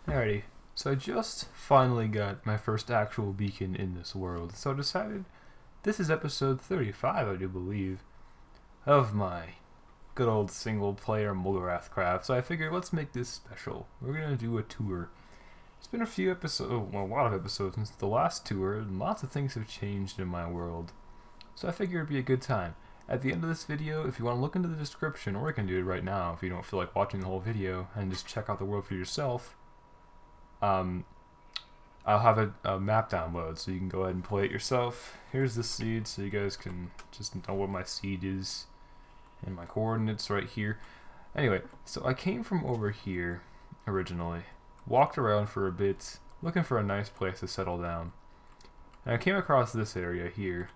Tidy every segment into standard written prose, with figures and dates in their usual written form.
Alrighty, so I just finally got my first actual beacon in this world, so I decided this is episode 35, I do believe, of my good old single player Mulgorathcraft, so I figured let's make this special. We're gonna do a tour. It's been a few episodes, well, a lot of episodes since the last tour, and lots of things have changed in my world, so I figured it'd be a good time. At the end of this video, if you want to look into the description, or you can do it right now if you don't feel like watching the whole video, and just check out the world for yourself, I'll have a map download so you can go ahead and play it yourself. Here's the seed so you guys can just know what my seed is and my coordinates right here. Anyway, so I came from over here originally, walked around for a bit looking for a nice place to settle down, and I came across this area here.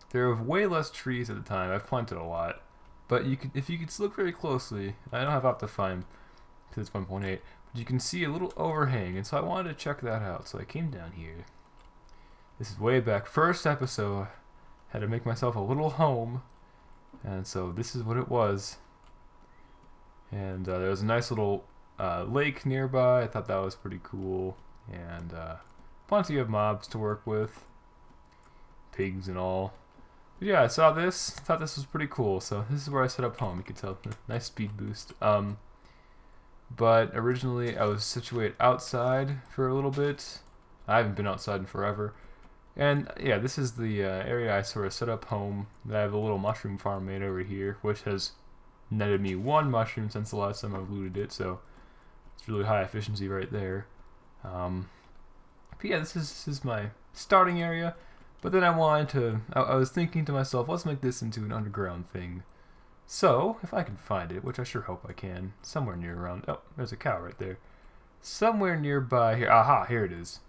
There were way less trees at the time. I've planted a lot, but if you could look very closely, I don't have Optifine because it's 1.8. You can see a little overhang, and so I wanted to check that out, so I came down here. This is way back, first episode. Had to make myself a little home, and so this is what it was. And there was a nice little lake nearby. I thought that was pretty cool, and plenty of mobs to work with, pigs and all. But yeah, I saw this, thought this was pretty cool, so this is where I set up home. You can tell, nice speed boost. But originally I was situated outside for a little bit. I haven't been outside in forever. And yeah, this is the area I sort of set up home. I have a little mushroom farm made over here, which has netted me one mushroom since the last time I've looted it, so it's really high efficiency right there. But yeah, this is my starting area. But then I was thinking to myself, let's make this into an underground thing. So, if I can find it, which I sure hope I can, somewhere near around, oh, there's a cow right there. Somewhere nearby here, aha, here it is.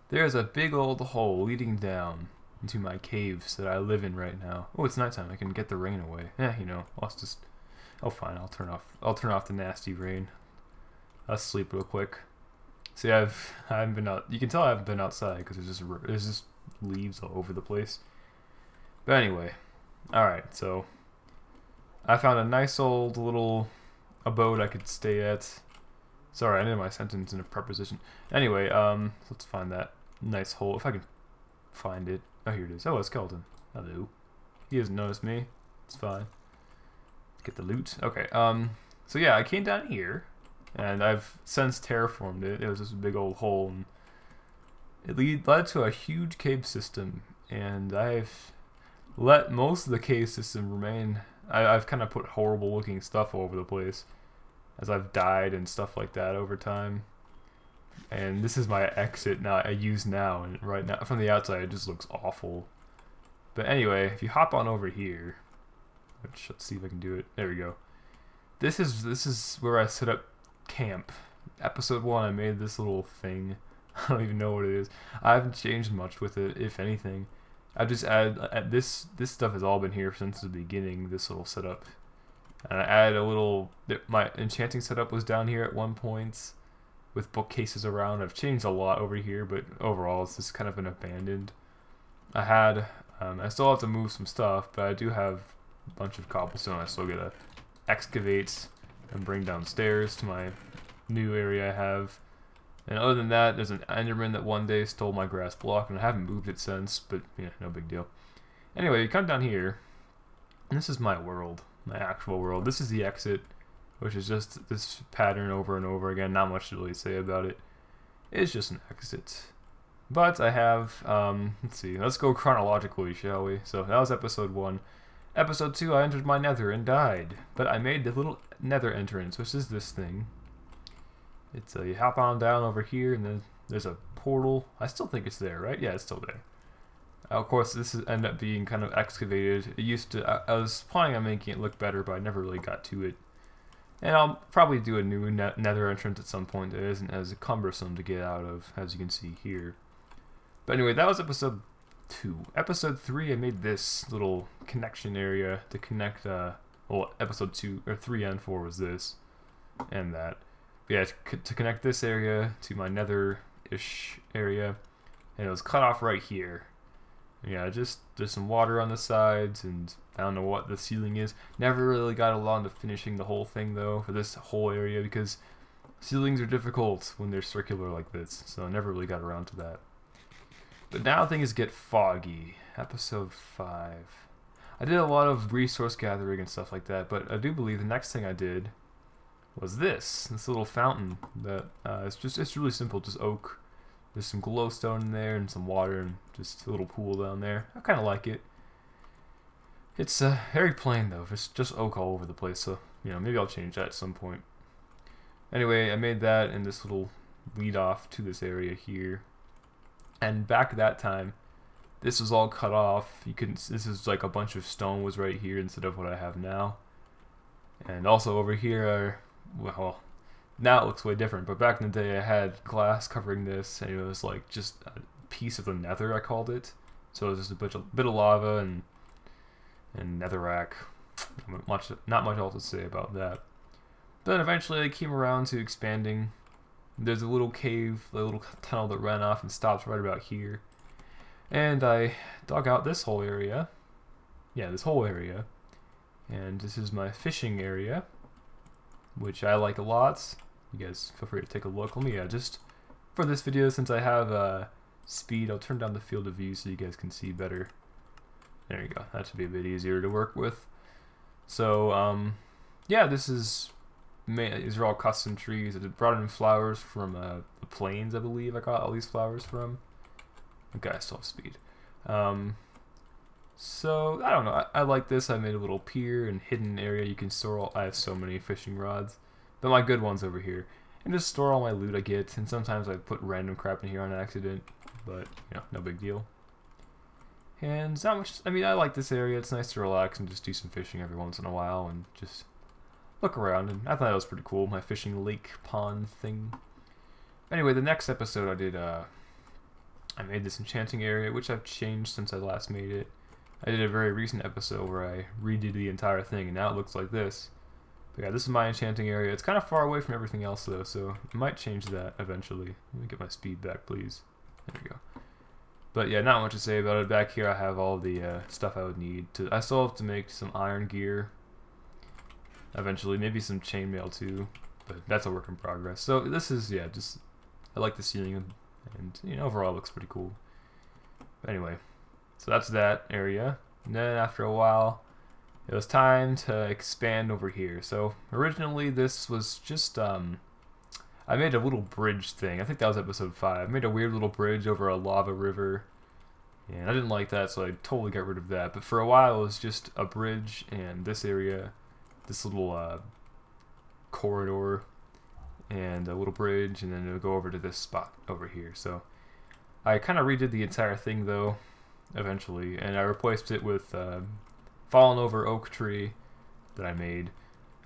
There's a big old hole leading down into my caves that I live in right now. Oh, it's nighttime, I can get the rain away. You know, oh fine, I'll turn off the nasty rain. I'll sleep real quick. See, I haven't been out, you can tell I haven't been outside because there's just leaves all over the place. But anyway, alright, so I found a nice old little abode I could stay at. Sorry, I ended my sentence in a preposition. Anyway, let's find that nice hole. If I can find it. Oh, here it is. Oh, a skeleton. Hello. He doesn't notice me. It's fine. Let's get the loot. Okay, so yeah, I came down here, and I've since terraformed it. It was just a big old hole, and it led to a huge cave system, and I've let most of the cave system remain. I've kind of put horrible looking stuff all over the place as I've died and stuff like that over time. And this is my exit now. I use now, and right now from the outside it just looks awful. But anyway, if you hop on over here, let's see if I can do it. There we go. This is where I set up camp. Episode 1, I made this little thing. I don't even know what it is. I haven't changed much with it, if anything. I just add this stuff has all been here since the beginning, this little setup. And I added a little, my enchanting setup was down here at one point with bookcases around. I've changed a lot over here, but overall it's just kind of been abandoned. I still have to move some stuff, but I do have a bunch of cobblestone I still gotta excavate and bring downstairs to my new area I have. And other than that, there's an enderman that one day stole my grass block, and I haven't moved it since, but yeah, no big deal. Anyway, you come down here, and this is my world, my actual world. This is the exit, which is just this pattern over and over again. Not much to really say about it. It's just an exit. But I have, let's see, let's go chronologically, shall we? So that was episode 1. Episode 2, I entered my nether and died. But I made the little nether entrance, which is this thing. It's you hop on down over here, and then there's a portal. I still think it's there, right? Yeah, it's still there. Of course, this ended up being kind of excavated. It used to. I was planning on making it look better, but I never really got to it. And I'll probably do a new nether entrance at some point that isn't as cumbersome to get out of, as you can see here. But anyway, that was episode 2. Episode 3, I made this little connection area to connect. Well, episode 2 or 3 and 4 was this, and that. Yeah, to connect this area to my nether-ish area, and it was cut off right here. Yeah, just there's some water on the sides, and I don't know what the ceiling is. Never really got along to finishing the whole thing though for this whole area because Ceilings are difficult when they're circular like this, so I never really got around to that. But now things get foggy. Episode 5. I did a lot of resource gathering and stuff like that, but I do believe the next thing I did was this little fountain that it's really simple, just oak. There's some glowstone in there and some water and just a little pool down there. I kind of like it. It's very plain though. It's just oak all over the place, so you know, maybe I'll change that at some point. Anyway, I made that in this little lead off to this area here. And back at that time, this was all cut off. You couldn't. This is like a bunch of stone was right here instead of what I have now. And also over here, well, now it looks way different. But back in the day, I had glass covering this, and it was like just a piece of the nether, I called it. So it was just a bit of lava and netherrack. Not much else to say about that. Then eventually I came around to expanding. There's a little cave, a little tunnel that ran off and stops right about here. And I dug out this whole area. Yeah, this whole area. And this is my fishing area, which I like a lot. You guys feel free to take a look. Let me, just for this video, since I have speed, I'll turn down the field of view so you guys can see better. There you go. That should be a bit easier to work with. So, yeah, these are all custom trees. I brought in flowers from the plains, I believe I got all these flowers from. Okay, I still have speed. So, I don't know. I like this. I made a little pier and hidden area. You can store all... I have so many fishing rods. But my good ones over here. And just store all my loot I get. And sometimes I put random crap in here on accident. But, you know, no big deal. And it's not much... I mean, I like this area. It's nice to relax and just do some fishing every once in a while. And just... look around, and I thought that was pretty cool, my fishing lake pond thing. Anyway, the next episode I did, I made this enchanting area, which I've changed since I last made it. I did a very recent episode where I redid the entire thing, and now it looks like this. But yeah, this is my enchanting area. It's kind of far away from everything else, though, so I might change that eventually. Let me get my speed back, please. There we go. But yeah, not much to say about it. Back here I have all the stuff I would need. I still have to make some iron gear. Eventually, maybe some chainmail too, but that's a work in progress. So this is, yeah, just, I like the ceiling, and you know, overall it looks pretty cool. But anyway, so that's that area. And then after a while, it was time to expand over here. So originally this was just, I made a little bridge thing. I think that was episode 5. I made a weird little bridge over a lava river, and I didn't like that, so I totally got rid of that. But for a while it was just a bridge and this area, this little corridor and a little bridge, and then it'll go over to this spot over here. So I kind of redid the entire thing though eventually, and I replaced it with fallen over oak tree that I made,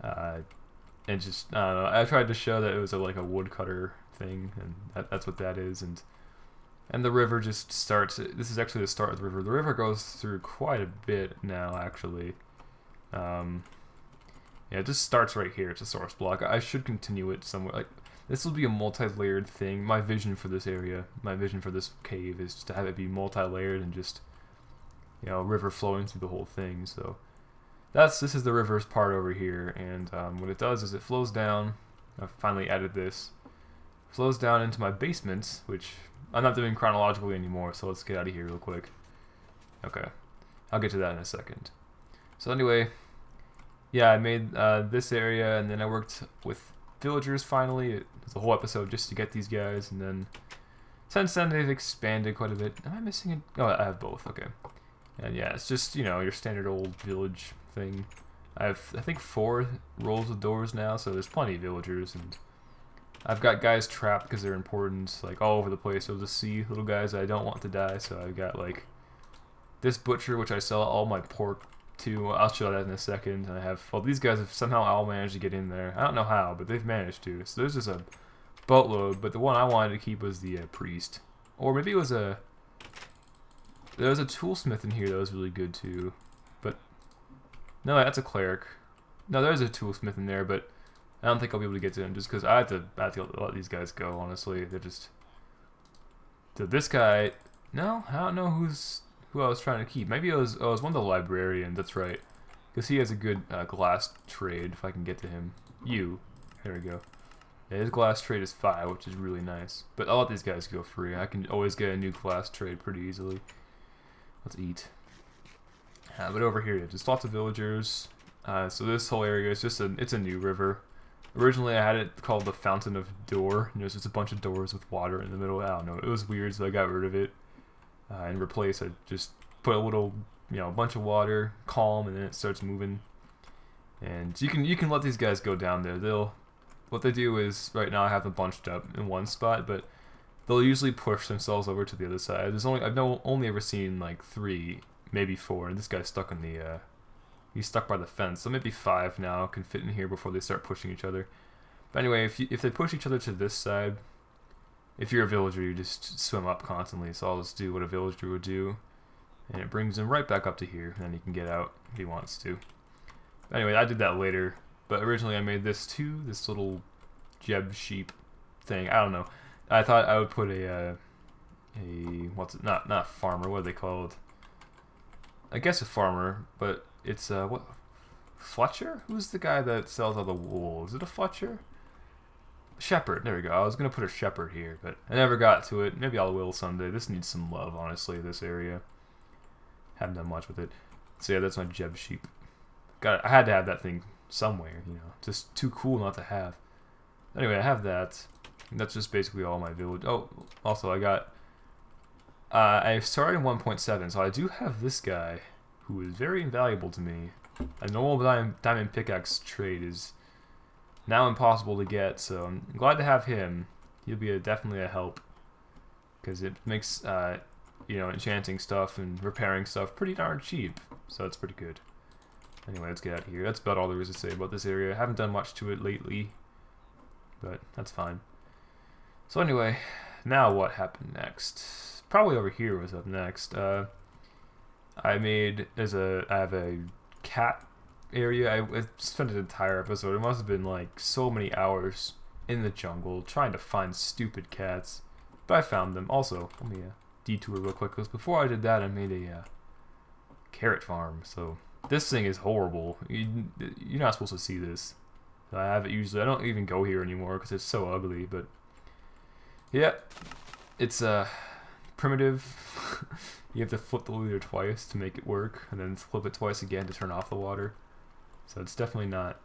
and just I don't know, I tried to show that it was like a woodcutter thing, and that's what that is. And the river just starts. This is actually the start of the river. The river goes through quite a bit now, actually. Yeah, it just starts right here. It's a source block. I should continue it somewhere. Like, this will be a multi-layered thing. My vision for this area, my vision for this cave is to have it be multi-layered and just, you know, river flowing through the whole thing. So this is the river's part over here, and what it does is it flows down. I've finally added this. Flows down into my basement, which I'm not doing chronologically anymore. So let's get out of here real quick. Okay, I'll get to that in a second. So anyway. Yeah, I made this area, and then I worked with villagers finally. It was a whole episode just to get these guys, and then since then they've expanded quite a bit. Am I missing it? Oh, I have both, okay. And yeah, it's just, you know, your standard old village thing. I have, I think, 4 rows of doors now, so there's plenty of villagers, and I've got guys trapped because they're important, like all over the place. You'll just see little guys that I don't want to die, so I've got like this butcher, which I sell all my pork to. I'll show that in a second. And I have, well, these guys have somehow all managed to get in there. I don't know how, but they've managed to. So there's just a boatload, but the one I wanted to keep was the priest. Or maybe it was there was a toolsmith in here that was really good too. But no, that's a cleric. No, there's a toolsmith in there, but I don't think I'll be able to get to him just because I have to let these guys go, honestly. They're just... So this guy... No, I don't know who I was trying to keep. Maybe it was one of the librarians, that's right. Because he has a good glass trade, if I can get to him. There we go. Yeah, his glass trade is 5, which is really nice. But I'll let these guys go free. I can always get a new glass trade pretty easily. Let's eat. But over here, just lots of villagers. So this whole area is just it's a new river. Originally, I had it called the Fountain of Door. And there's just a bunch of doors with water in the middle. I don't know. It was weird, so I got rid of it. And replaced, I just put a little, bunch of water, calm, and then it starts moving. And you can let these guys go down there. What they do is, right now I have them bunched up in one spot, but they'll usually push themselves over to the other side. I've only ever seen like 3, maybe 4, and this guy's stuck on the he's stuck by the fence. So maybe 5 now can fit in here before they start pushing each other. But anyway, if they push each other to this side, if you're a villager, you just swim up constantly. So I'll just do what a villager would do, and it brings him right back up to here, and then he can get out if he wants to. But anyway, I did that later. But originally I made this too, this little Jeb sheep thing. I don't know. I thought I would put what's it? Not farmer. What are they called? I guess a farmer, but it's what? Fletcher? Who's the guy that sells all the wool? Is it a Fletcher? Shepherd. There we go. I was gonna put a shepherd here, but I never got to it. Maybe I will someday. This needs some love, honestly. This area. Haven't done much with it. So yeah, that's my Jeb sheep. I had to have that thing somewhere, just too cool not to have. Anyway, I have that. That's just basically all my village. Oh, also I got I started in 1.7, so I do have this guy who is very invaluable to me. A normal diamond pickaxe trade is now impossible to get, so I'm glad to have him. He'll be definitely a help, because it makes enchanting stuff and repairing stuff pretty darn cheap, so it's pretty good. Anyway, let's get out of here. That's about all there is to say about this area. I haven't done much to it lately, but that's fine. So anyway, now what happened next? Probably over here was up next. I have a cat area. I spent an entire episode. It must have been like so many hours in the jungle trying to find stupid cats, but I found them. Also, let me detour real quick, because before I did that, I made a carrot farm. So this thing is horrible. You're not supposed to see this. I have it usually. I don't even go here anymore because it's so ugly. But yeah, it's primitive. You have to flip the leader twice to make it work, and then flip it twice again to turn off the water. So it's definitely not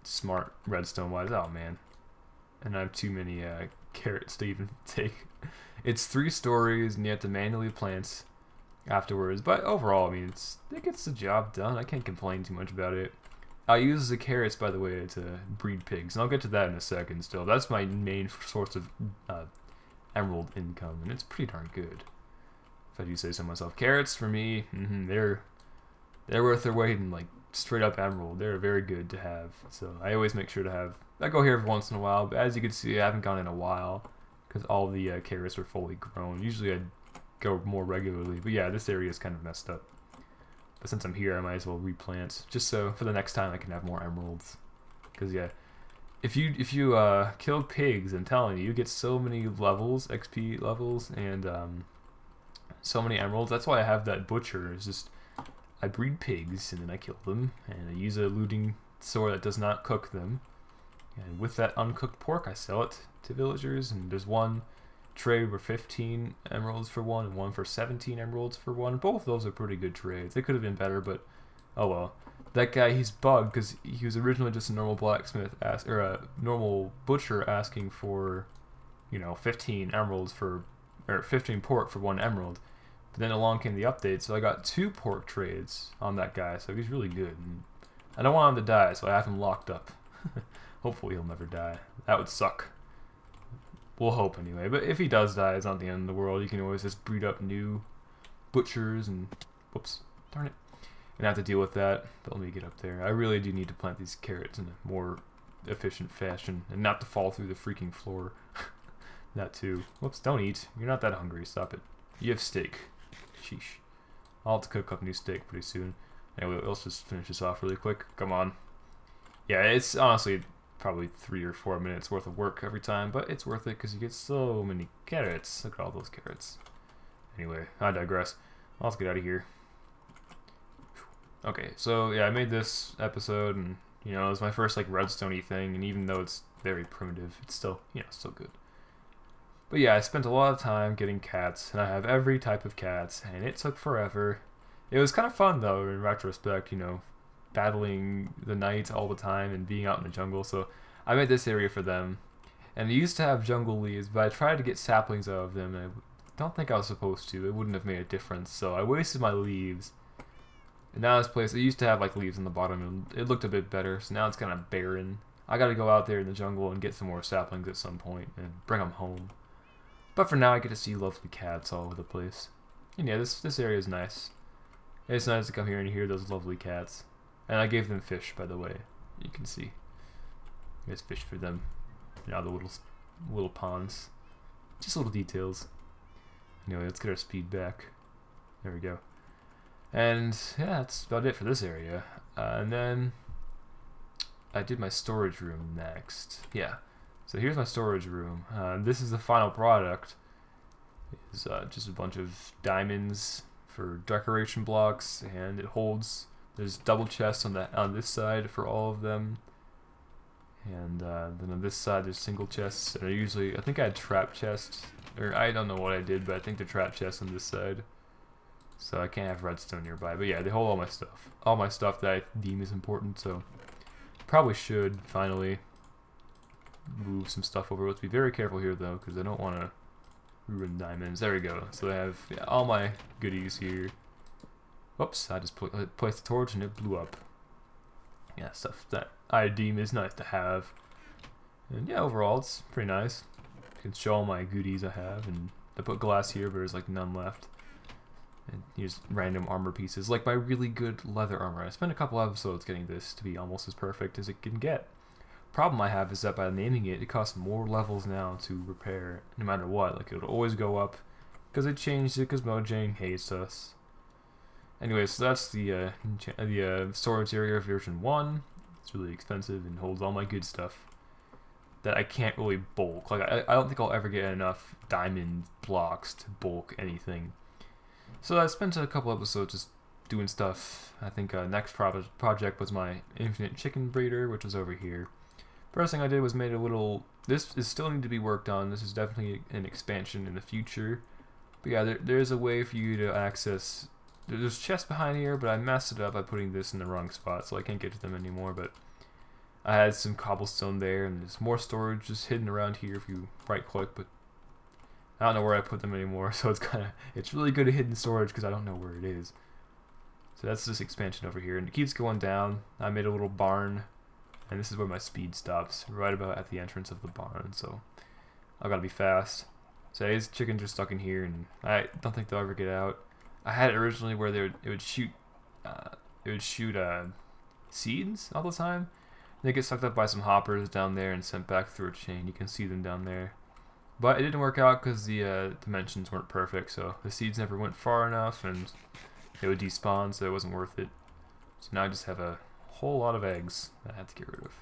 smart redstone wise. Oh man, and I have too many carrots to even take. It's 3 stories, and you have to manually plant afterwards, but overall, I mean, it gets the job done. I can't complain too much about it. I use the carrots, by the way, to breed pigs, and I'll get to that in a second still. That's my main source of emerald income, and it's pretty darn good, if I do say so myself. Carrots, for me, they're worth their weight in, like, straight up emerald. They're very good to have, so I always make sure to have. I go here every once in a while, but as you can see, I haven't gone in a while, because all the carrots are fully grown. Usually I go more regularly, but yeah, this area is kind of messed up. But since I'm here, I might as well replant, just so for the next time I can have more emeralds. Because yeah, if you kill pigs, I'm telling you, you get so many levels, XP levels, and so many emeralds. That's why I have that butcher. It's just I breed pigs and then I kill them, and I use a looting sword that does not cook them. And with that uncooked pork, I sell it to villagers, and there's one trade were 15 emeralds for one, and one for 17 emeralds for one. Both of those are pretty good trades. They could have been better, but oh well. That guy, he's bugged because he was originally just a normal blacksmith or a normal butcher asking for, 15 emeralds or 15 pork for 1 emerald. But then along came the update, so I got 2 pork trades on that guy. So he's really good. And I don't want him to die, so I have him locked up. Hopefully he'll never die. That would suck. We'll hope anyway, but if he does die, it's not the end of the world. You can always just breed up new butchers and, whoops, darn it, and have to deal with that. But let me get up there. I really do need to plant these carrots in a more efficient fashion and not to fall through the freaking floor. That too. Whoops, don't eat. You're not that hungry. Stop it. You have steak. Sheesh. I'll have to cook up new steak pretty soon. Anyway, let's just finish this off really quick. Come on. Yeah, it's honestly probably 3 or 4 minutes worth of work every time, but it's worth it because you get so many carrots. Look at all those carrots. Anyway, I digress. Let's get out of here. Okay, so yeah, I made this episode, and it was my first like redstone-y thing, and even though it's very primitive. It's still, you know, still good. But yeah, I spent a lot of time getting cats, and I have every type of cats, and it took forever. It was kind of fun though, in retrospect, you know, battling the night all the time and being out in the jungle. So I made this area for them. And I used to have jungle leaves, but I tried to get saplings out of them, and I don't think I was supposed to. It wouldn't have made a difference, so I wasted my leaves. And now this place, it used to have like leaves on the bottom, and it looked a bit better, so now it's kind of barren. I gotta go out there in the jungle and get some more saplings at some point and bring them home. But for now, I get to see lovely cats all over the place. And yeah, this area is nice. It's nice to come here and hear those lovely cats. And I gave them fish, by the way. You can see. There's fish for them. You know, the little ponds. Just little details. Anyway, let's get our speed back. There we go. And yeah, that's about it for this area. And then I did my storage room next. Yeah. So here's my storage room. This is the final product. It's just a bunch of diamonds for decoration blocks, and it holds. There's double chests on this side for all of them, and then on this side there's single chests. And I think I had trap chests, or I don't know what I did, but I think the trap chests on this side. So I can't have redstone nearby. But yeah, they hold all my stuff that I deem is important. So probably should finally move some stuff over. Let's be very careful here though, because I don't want to ruin diamonds. There we go. So I have all my goodies here. Whoops, I just placed the torch and it blew up. Yeah, stuff that I deem is nice to have. And yeah, overall it's pretty nice. I can show all my goodies I have, and I put glass here, but there's like none left. And here's random armor pieces, like my really good leather armor. I spent a couple episodes getting this to be almost as perfect as it can get. Problem I have is that by naming it, it costs more levels now to repair, no matter what. Like, it'll always go up, because it changed it, because Mojang hates us. Anyway, so that's the storage area version 1. It's really expensive and holds all my good stuff that I can't really bulk. Like, I don't think I'll ever get enough diamond blocks to bulk anything. So I spent a couple episodes just doing stuff. I think next project was my infinite chicken breeder, which was over here. First thing I did was made a little. This is still need to be worked on. This is definitely an expansion in the future. But yeah, there's a way for you to access. There's chests behind here, but I messed it up by putting this in the wrong spot, so I can't get to them anymore. But I had some cobblestone there, and there's more storage just hidden around here if you right-click. But I don't know where I put them anymore, so it's really good at hidden storage because I don't know where it is. So that's this expansion over here, and it keeps going down. I made a little barn. And this is where my speed stops, right about at the entrance of the barn, so I gotta be fast. So these chickens are stuck in here, and I don't think they'll ever get out. I had it originally where it would shoot seeds all the time. They get sucked up by some hoppers down there and sent back through a chain. You can see them down there. But it didn't work out because the dimensions weren't perfect, so the seeds never went far enough, and they would despawn, so it wasn't worth it. So now I just have a whole lot of eggs that I have to get rid of.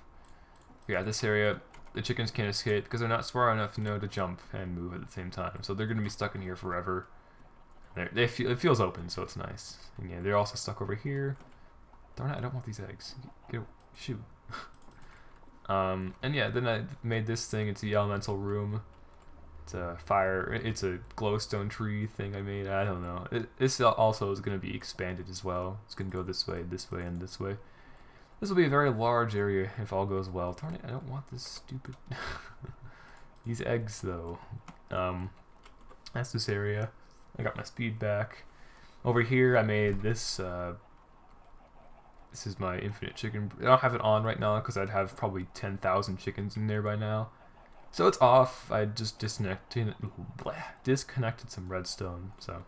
Yeah, this area, the chickens can't escape because they're not smart enough to know to jump and move at the same time. So they're going to be stuck in here forever. It feels open, so it's nice. And yeah, they're also stuck over here. Darn it, I don't want these eggs. Shoot. And yeah, then I made this thing. It's the elemental room. It's a it's a glowstone tree thing I made. I don't know. This also is going to be expanded as well. It's going to go this way, and this way. This will be a very large area if all goes well. Darn it, I don't want this stupid... These eggs, though. That's this area. I got my speed back. Over here, I made this... this is my infinite chicken... I don't have it on right now because I'd have probably 10,000 chickens in there by now. So it's off. I just disconnected some redstone. So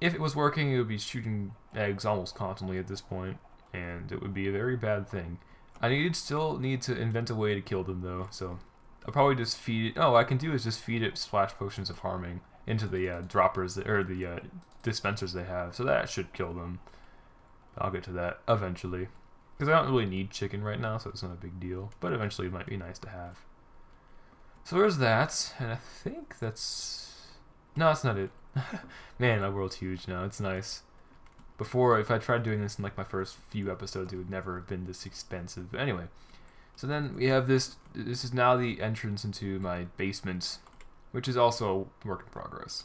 if it was working, it would be shooting eggs almost constantly at this point. And it would be a very bad thing. I still need to invent a way to kill them though, so I'll probably just feed it. I can do is just feed it splash potions of harming into the droppers or the dispensers they have, so that should kill them. I'll get to that eventually, because I don't really need chicken right now, so it's not a big deal. But eventually, it might be nice to have. So there's that, and I think that's that's not it. Man, my world's huge now. It's nice. Before, if I tried doing this in like my first few episodes, it would never have been this expensive. But anyway, So then we have this. This is now the entrance into my basement, which is also a work in progress.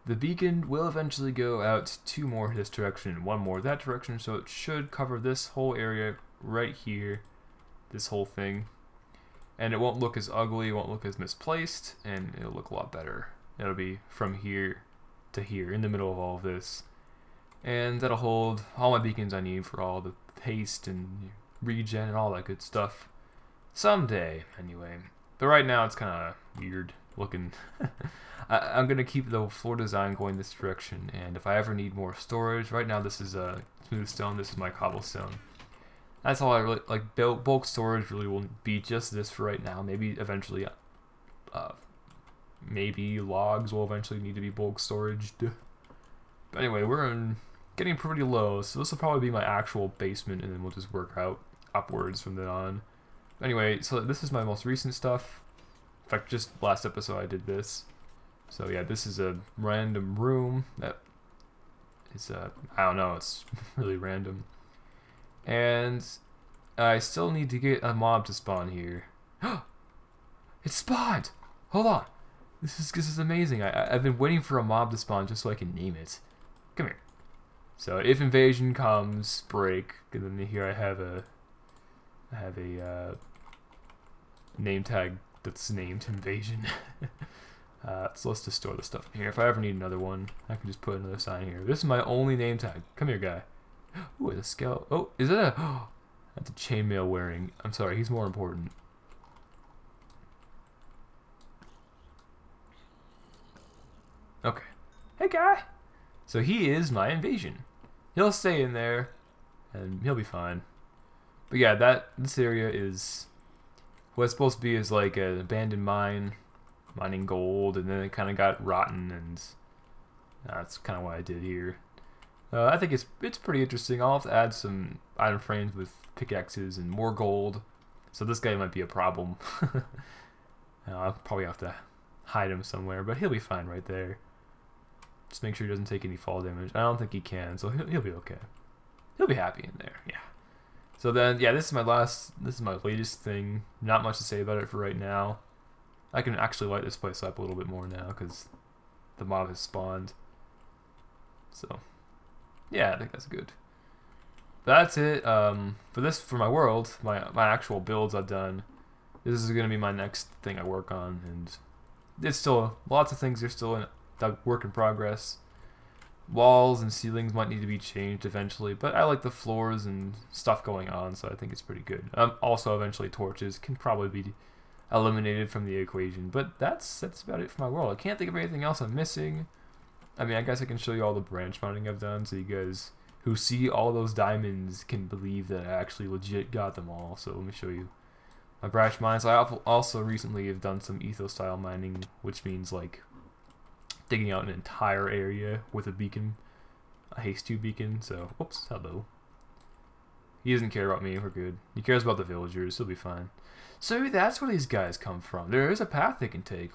The beacon will eventually go out 2 more this direction and 1 more that direction, so it should cover this whole area right here, this whole thing. And it won't look as ugly, it won't look as misplaced, and it'll look a lot better. It'll be from here to here, in the middle of all of this. And that'll hold all my beacons I need for all the haste and regen and all that good stuff. Someday, anyway. But right now it's kind of weird looking. I'm going to keep the floor design going this direction, and if I ever need more storage, right now this is a smooth stone, this is my cobblestone. That's all I really like. Bulk storage really won't be just this for right now. Maybe eventually, maybe logs will eventually need to be bulk storaged. But anyway, we're getting pretty low, so this will probably be my actual basement, and then we'll just work out upwards from then on. Anyway, so this is my most recent stuff. In fact, just last episode I did this. So yeah, this is a random room that is, I don't know, it's really random. And I still need to get a mob to spawn here. It spawned! Hold on. This is amazing. I've been waiting for a mob to spawn just so I can name it. Come here. So if invasion comes, break, and then here I have a name tag that's named invasion. So let's just store the stuff in here. If I ever need another one, I can just put another sign here. This is my only name tag. Come here, guy. Ooh, it's a skeleton. Oh, is it a... Oh, that's a chainmail wearing. I'm sorry, he's more important. Okay. Hey, guy. So he is my invasion. He'll stay in there, and he'll be fine. But yeah, this area is... What it's supposed to be is like an abandoned mine, mining gold, and then it kind of got rotten, and that's kind of what I did here. I think it's pretty interesting. I'll have to add some item frames with pickaxes and more gold. So this guy might be a problem. I'll probably have to hide him somewhere, but he'll be fine right there. Just make sure he doesn't take any fall damage. I don't think he can, so he'll be okay. He'll be happy in there, yeah. So then, yeah, this is my latest thing. Not much to say about it for right now. I can actually light this place up a little bit more now because the mob has spawned. So, yeah, I think that's good. That's it. For my world, my actual builds I've done. This is gonna be my next thing I work on, and it's still lots of things are still in work in progress. Walls and ceilings might need to be changed eventually, but I like the floors and stuff going on, so I think it's pretty good. Also, eventually torches can probably be eliminated from the equation, but that's about it for my world. I can't think of anything else I'm missing. I mean, I guess I can show you all the branch mounting I've done, so you guys who see all those diamonds can believe that I actually legit got them all. So let me show you my branch mines. I also recently have done some ethos style mining, which means like digging out an entire area with a beacon, a haste 2 beacon. So, whoops, hello. He doesn't care about me, we're good. He cares about the villagers, he'll be fine. So maybe that's where these guys come from. There is a path they can take.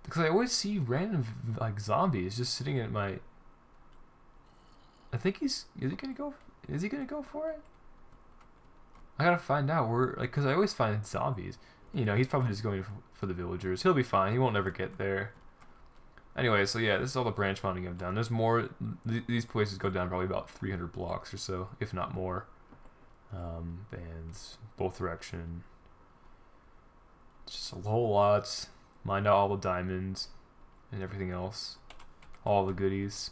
Because I always see random, like, zombies just sitting at my... I think is he gonna go for it? I gotta find out where, like, because I always find zombies. You know, he's probably just going for the villagers. He'll be fine. He won't ever get there. Anyway, so yeah, this is all the branch mounting I've done. There's more. These places go down probably about 300 blocks or so, if not more. And both direction. Just a whole lot. Mined out all the diamonds and everything else. All the goodies.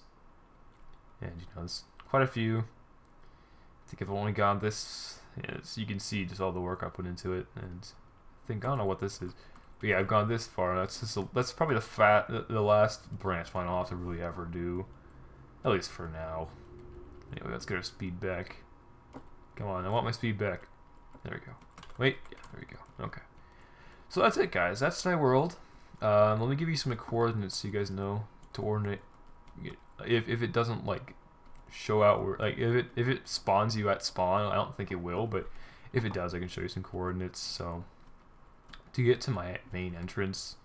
And, you know, there's quite a few. I think I've only got this. Yeah, so you can see just all the work I put into it, and I don't know what this is, but yeah, I've gone this far. That's probably the last branch mine I'll have to really ever do, at least for now. Anyway, let's get our speed back. Come on, I want my speed back. There we go. Wait, yeah, there we go. Okay. So that's it, guys. That's my world. Let me give you some coordinates so you guys know to ordinate. If it doesn't like show out where, like, if it spawns you at spawn, I don't think it will, but if it does, I can show you some coordinates. So to get to my main entrance,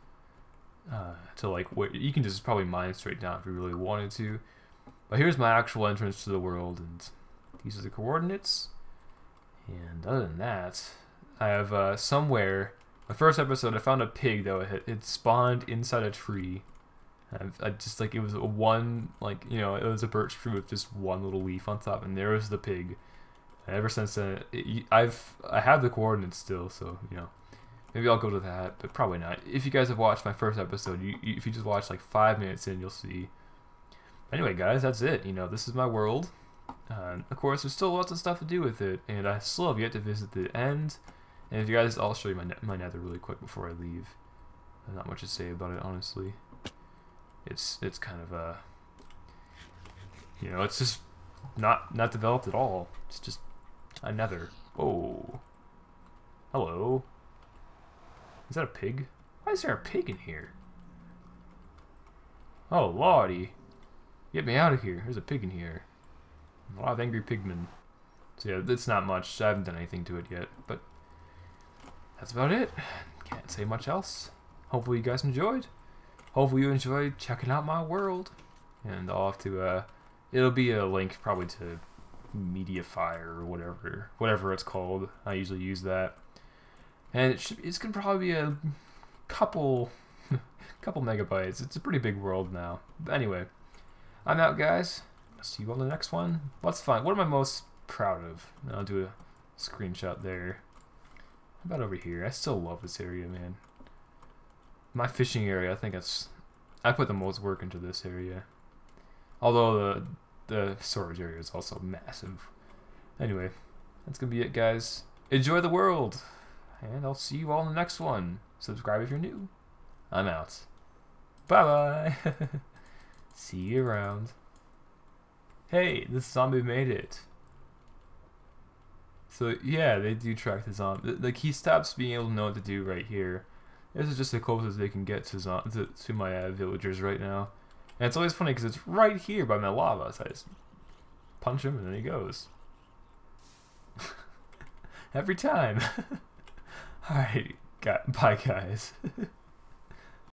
to like what you can just probably mine straight down if you really wanted to. But here's my actual entrance to the world, and these are the coordinates. And other than that, I have somewhere, the first episode, I found a pig that it spawned inside a tree. I just like, it was a one, like, you know, it was a birch tree with just one little leaf on top, and there was the pig. And ever since then, I have the coordinates still, so, you know, maybe I'll go to that, but probably not. If you guys have watched my first episode, if you just watch like 5 minutes in, you'll see. Anyway, guys, that's it. You know, this is my world. Of course, there's still lots of stuff to do with it, and I still have yet to visit the end. And if you guys, I'll show you my nether really quick before I leave. There's not much to say about it, honestly. It's kind of you know, it's just not developed at all. It's just a nether. Whoa. Hello. Is that a pig? Why is there a pig in here? Oh lordy. Get me out of here. There's a pig in here. A lot of angry pigmen. So yeah, it's not much. I haven't done anything to it yet, but that's about it. Can't say much else. Hopefully you guys enjoyed. Hopefully you enjoyed checking out my world. And I'll have to, it'll be a link probably to Mediafire or whatever it's called. I usually use that. And it's gonna probably be a couple megabytes. It's a pretty big world now. But anyway, I'm out, guys. I'll see you on the next one. What's fun? What am I most proud of? I'll do a screenshot there. How about over here? I still love this area, man. My fishing area, I think I put the most work into this area. Although the storage area is also massive. Anyway, that's gonna be it, guys. Enjoy the world, and I'll see you all in the next one. Subscribe if you're new. I'm out. Bye bye. See you around. Hey, this zombie made it. So yeah, they do track the zombie. Like, he stops being able to know what to do right here. This is just the closest they can get to my villagers right now. And it's always funny because it's right here by my lava. So I just punch him and then he goes. Every time. Alright, bye guys.